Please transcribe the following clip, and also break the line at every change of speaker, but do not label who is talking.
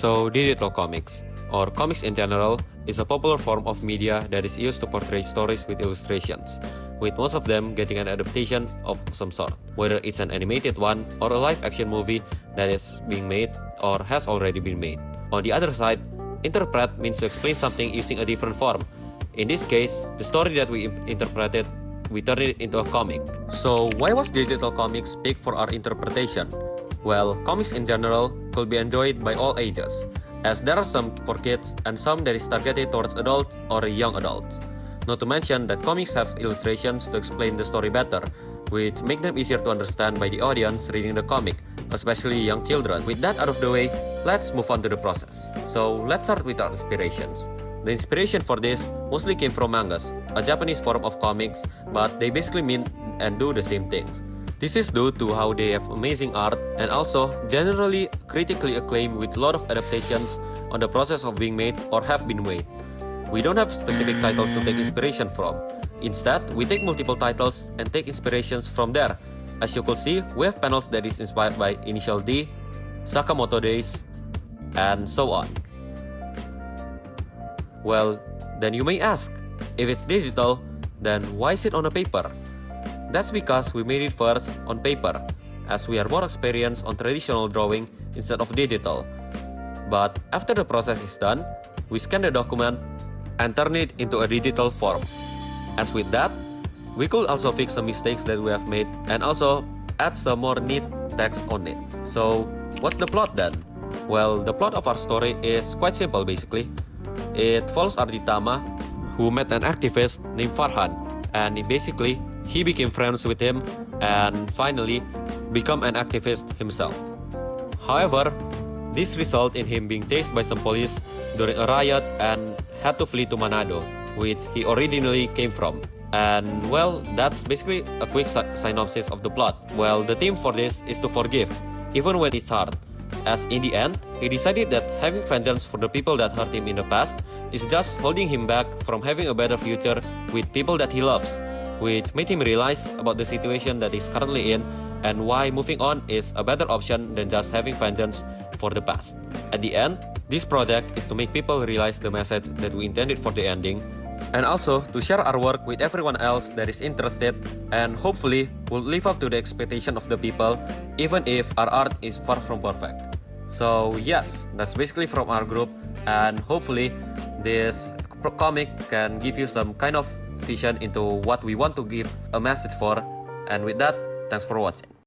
So, digital comics, or comics in general, is a popular form of media that is used to portray stories with illustrations, with most of them getting an adaptation of some sort, whether it's an animated one or a live-action movie that is being made or has already been made. On the other side, interpret means to explain something using a different form. In this case, the story that we interpreted, we turned it into a comic. So why was digital comics picked for our interpretation? Well, comics in general could be enjoyed by all ages, as there are some for kids and some that is targeted towards adults or young adults. Not to mention that comics have illustrations to explain the story better, which make them easier to understand by the audience reading the comic, especially young children. With that out of the way, let's move on to the process. So let's start with our inspirations. The inspiration for this mostly came from mangas, a Japanese form of comics, but they basically mean and do the same things. This is due to how they have amazing art and also generally critically acclaimed with a lot of adaptations on the process of being made or have been made. We don't have specific titles to take inspiration from. Instead, we take multiple titles and take inspirations from there. As you could see, we have panels that is inspired by Initial D, Sakamoto Days, and so on. Well, then you may ask, if it's digital, then why is it on a paper? That's because we made it first on paper, as we are more experienced on traditional drawing instead of digital. But after the process is done, we scan the document and turn it into a digital form. As with that, we could also fix some mistakes that we have made and also add some more neat text on it. So, what's the plot then? Well, the plot of our story is quite simple basically. It follows Arditama, who met an activist named Farhan, and he became friends with him and finally become an activist himself. However, this resulted in him being chased by some police during a riot and had to flee to Manado, which he originally came from. And well, that's basically a quick synopsis of the plot. Well, the theme for this is to forgive, even when it's hard. As in the end, he decided that having vengeance for the people that hurt him in the past is just holding him back from having a better future with people that he loves, which made him realize about the situation that he's currently in and why moving on is a better option than just having vengeance for the past. At the end, this project is to make people realize the message that we intended for the ending, and also to share our work with everyone else that is interested and hopefully will live up to the expectation of the people, even if our art is far from perfect. So yes, that's basically from our group, and hopefully this comic can give you some kind of vision into what we want to give a message for. And with that, thanks for watching.